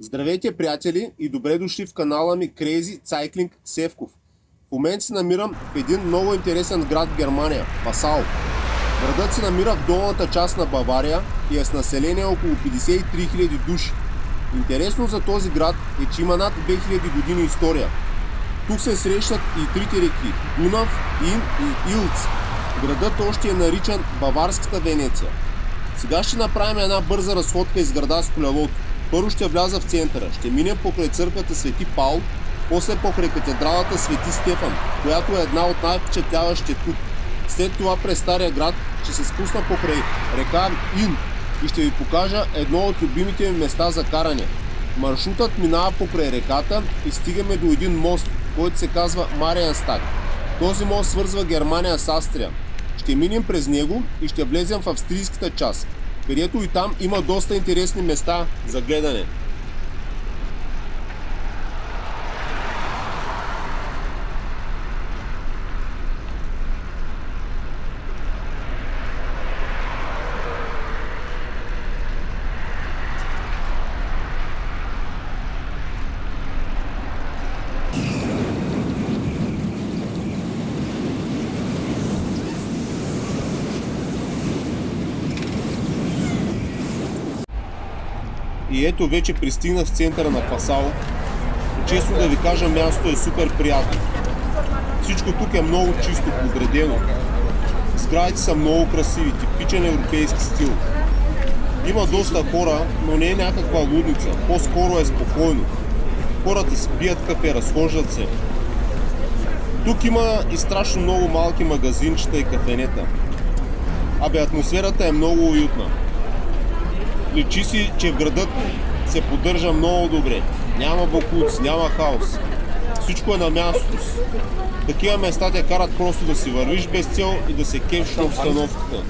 Здравейте, приятели, и добре дошли в канала ми Crazy Cycling Севков. В момента се намирам в един много интересен град в Германия – Пасау. Градът се намира в долната част на Бавария и е с население около 53 000 души. Интересно за този град е, че има над 2000 години история. Тук се срещат и трите реки – Дунав, Ин и Илц. Градът още е наричан Баварската Венеция. Сега ще направим една бърза разходка из града с колелото. Първо ще вляза в центъра, ще минем покрай църквата Свети Павел, после покрай катедралата Свети Стефан, която е една от най-впечатляващите тук. След това през Стария град ще се спусна покрай река Ин и ще ви покажа едно от любимите ми места за каране. Маршрутът минава покрай реката и стигаме до един мост, който се казва Мариенстаг. Този мост свързва Германия с Австрия. Ще минем през него и ще влезем в австрийската част, където и там има доста интересни места за гледане. И ето вече пристигнах в центъра на Пасау. Честно да ви кажа, мястото е супер приятно. Всичко тук е много чисто, подредено. Сградите са много красиви, типичен европейски стил. Има доста хора, но не е някаква лудница, по-скоро е спокойно. Хората си пият кафе, разхождат се. Тук има и страшно много малки магазинчета и кафенета. Атмосферата е много уютна. Личи си, че в градът се поддържа много добре. Няма боклуци, няма хаос. Всичко е на мястото си. Такива места те карат просто да си вървиш без цел и да се кефиш на обстановката.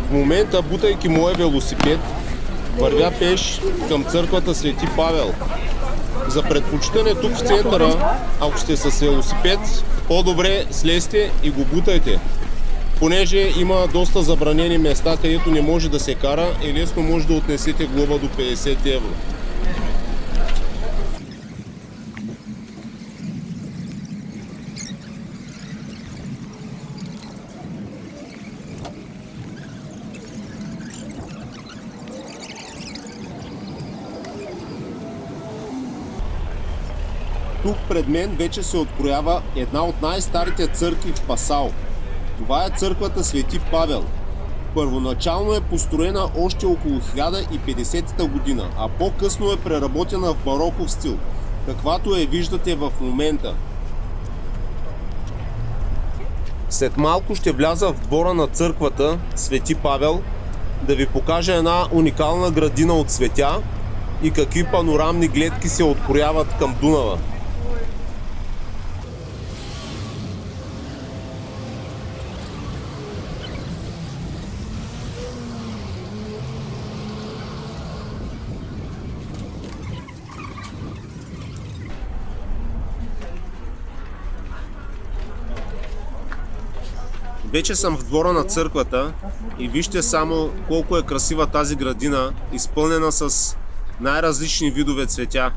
В момента, бутайки моя велосипед, вървя пеш към църквата Свети Павел. За предпочитане тук в центъра, ако сте с велосипед, по-добре слезте и го бутайте. Понеже има доста забранени места, където не може да се кара и лесно може да отнесете глоба до 50 евро. Тук пред мен вече се откроява една от най-старите църкви в Пасау. Това е църквата Свети Павел. Първоначално е построена още около 1050 година, а по-късно е преработена в бароков стил, каквато я виждате в момента. След малко ще вляза в двора на църквата Свети Павел да ви покажа една уникална градина от цветя и какви панорамни гледки се открояват към Дунава. Вече съм в двора на църквата и вижте само колко е красива тази градина, изпълнена с най-различни видове цветя.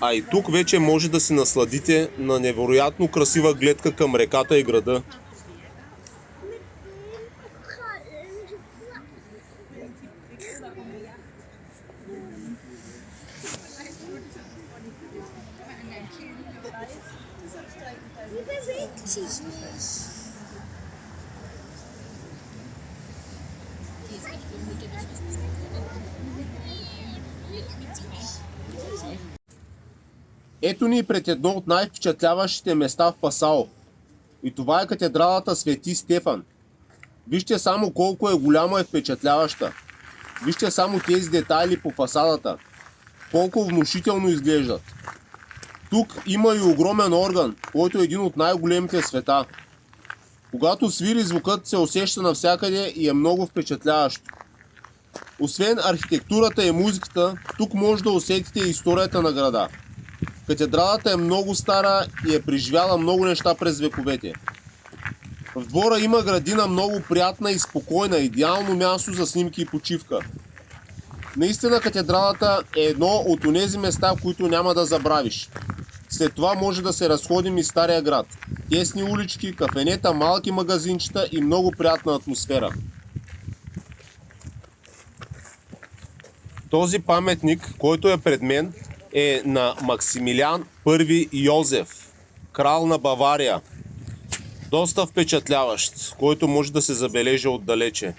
А и тук вече може да се насладите на невероятно красива гледка към реката и града. Ето ни пред едно от най-впечатляващите места в Пасао. И това е катедралата Свети Стефан. Вижте само колко е голяма и впечатляваща. Вижте само тези детайли по фасадата. Колко внушително изглеждат. Тук има и огромен орган, който е един от най-големите в света. Когато свири, звукът се усеща навсякъде и е много впечатляващ. Освен архитектурата и музиката, тук може да усетите историята на града. Катедралата е много стара и е преживяла много неща през вековете. В двора има градина много приятна и спокойна, идеално място за снимки и почивка. Наистина катедралата е едно от онези места, които няма да забравиш. След това може да се разходим из Стария град. Тесни улички, кафенета, малки магазинчета и много приятна атмосфера. Този паметник, който е пред мен, е на Максимилиан I Йозеф, крал на Бавария. Доста впечатляващ, който може да се забележи отдалече.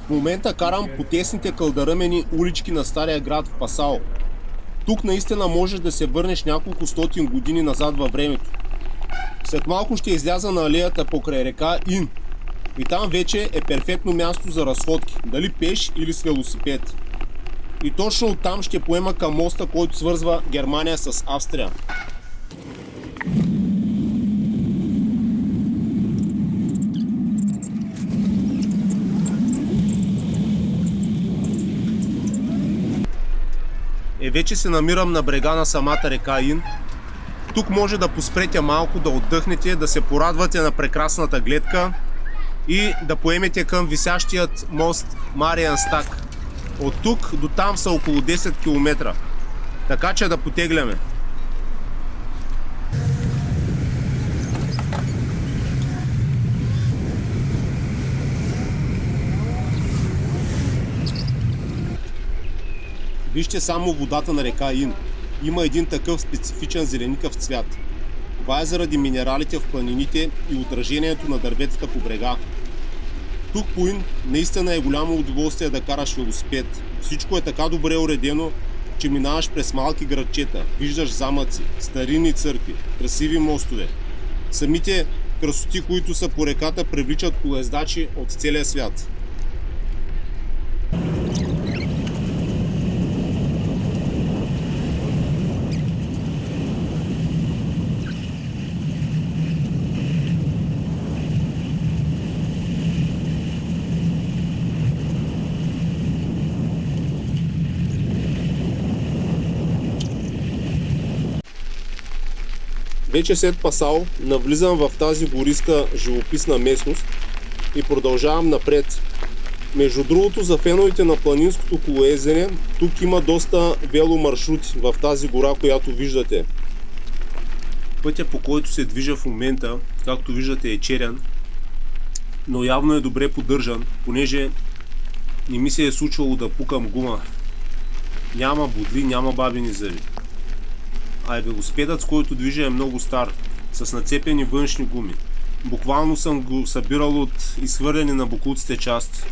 В момента карам по тесните кълдаръмени улички на Стария град в Пасао. Тук наистина можеш да се върнеш няколко стотин години назад във времето. След малко ще изляза на алеята покрай река Ин. И там вече е перфектно място за разходки, дали пеш или с велосипед. И точно оттам ще поема към моста, който свързва Германия с Австрия. Вече се намирам на брега на самата река Ин. Тук може да поспрете малко, да отдъхнете, да се порадвате на прекрасната гледка и да поемете към висящият мост Мариан Стак. От тук до там са около 10 км. Така че да потегляме. Вижте само водата на река Ин. Има един такъв специфичен зеленикав цвят. Това е заради минералите в планините и отражението на дърветата по брега. Тук по Ин наистина е голямо удоволствие да караш велосипед. Всичко е така добре уредено, че минаваш през малки градчета, виждаш замъци, старинни църкви, красиви мостове. Самите красоти, които са по реката, привличат колоездачи от целия свят. Вече след Пасао навлизам в тази гориста живописна местност и продължавам напред. Между другото, за феновете на планинското колоездене, тук има доста веломаршрути в тази гора, която виждате. Пътя, по който се движа в момента, както виждате, е черен, но явно е добре поддържан, понеже не ми се е случвало да пукам гума. Няма бодли, няма бабини зъби. А велосипедът, с който движа, е много стар, с нацепени външни гуми. Буквално съм го събирал от изхвърляни на боклуците части.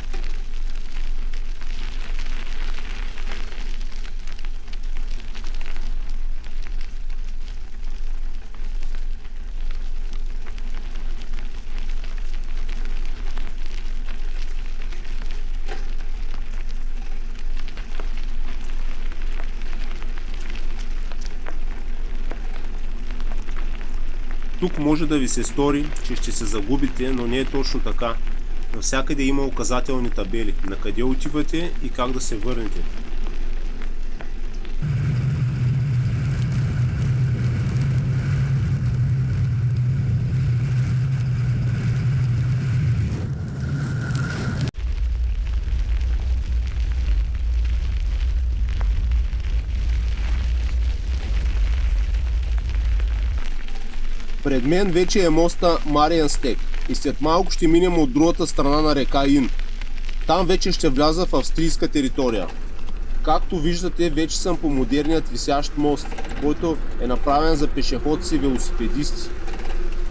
Тук може да ви се стори, че ще се загубите, но не е точно така. Навсякъде има указателни табели, на къде отивате и как да се върнете. Пред мен вече е моста Мариенстег и след малко ще минем от другата страна на река Ин. Там вече ще вляза в австрийска територия. Както виждате, вече съм по модерният висящ мост, който е направен за пешеходци и велосипедисти.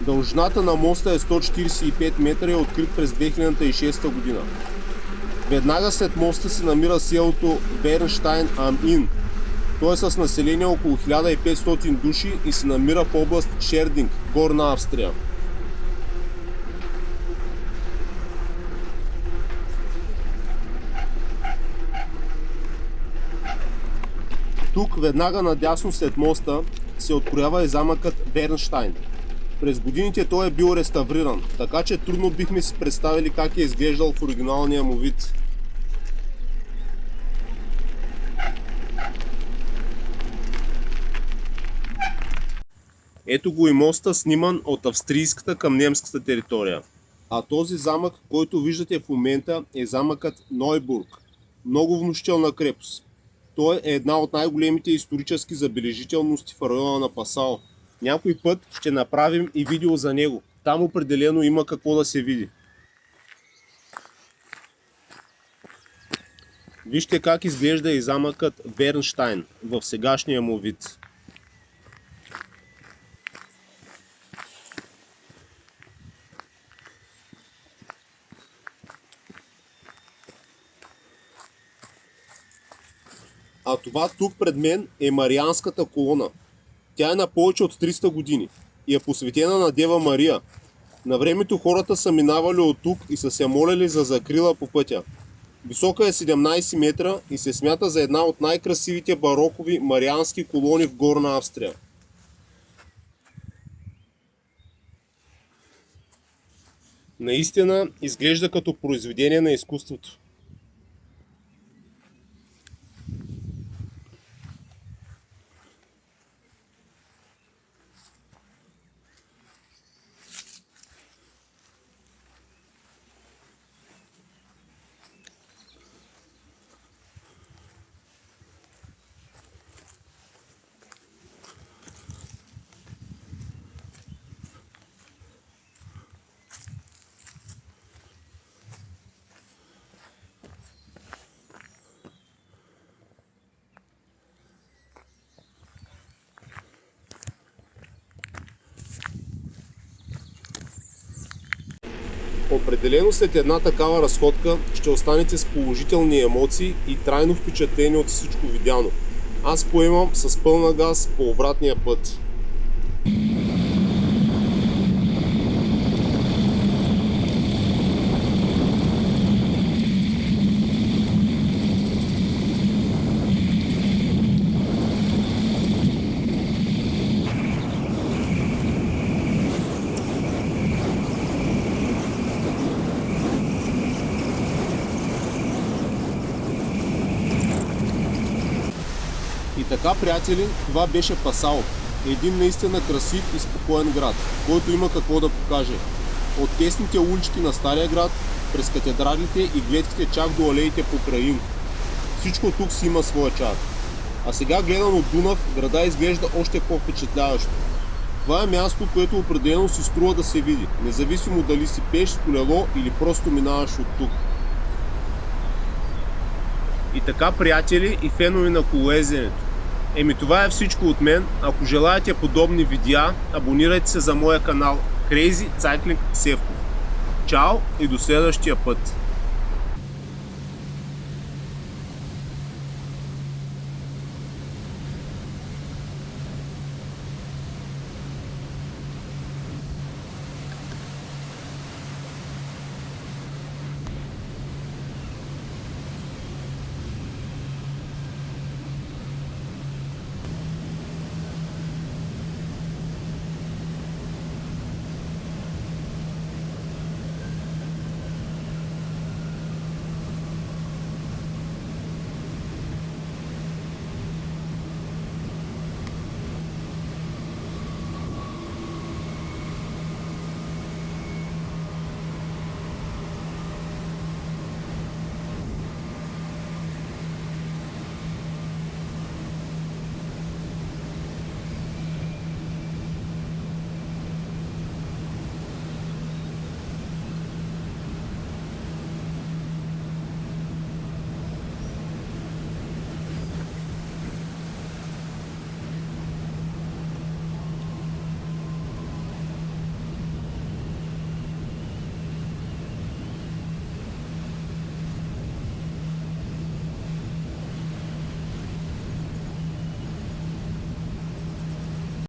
Дължината на моста е 145 метра и е открит през 2006 година. Веднага след моста се намира селото Бернштайн ам Ин. Той е с население около 1500 души и се намира в област Шердинг, Горна Австрия. Тук, веднага надясно след моста, се откроява и замъкът Бернштайн. През годините той е бил реставриран, така че трудно бихме си представили как е изглеждал в оригиналния му вид. Ето го и моста, сниман от австрийската към немската територия. А този замък, който виждате в момента, е замъкът Нойбург. Много внушителна крепост. Той е една от най-големите исторически забележителности в района на Пасао. Някой път ще направим и видео за него. Там определено има какво да се види. Вижте как изглежда и замъкът Бернштайн в сегашния му вид. А това тук пред мен е Марианската колона. Тя е на повече от 300 години и е посветена на Дева Мария. На времето хората са минавали от тук и са се молили за закрила по пътя. Висока е 17 метра и се смята за една от най-красивите барокови мариански колони в Горна Австрия. Наистина изглежда като произведение на изкуството. Определено след една такава разходка ще останете с положителни емоции и трайно впечатление от всичко видяно. Аз поемам с пълна газ по обратния път. И така, приятели, това беше Пасао. Един наистина красив и спокоен град, който има какво да покаже. От тесните улички на Стария град, през катедралите и гледките чак до алеите покрай Ин. Всичко тук си има своя чар. А сега, гледан от Дунав, града изглежда още по-впечатляващо. Това е място, което определено си струва да се види, независимо дали си пеш с колело или просто минаваш от тук. И така, приятели и фенове на колоезденето, това е всичко от мен. Ако желаете подобни видеа, абонирайте се за моя канал Crazy Cycling Севков. Чао и до следващия път!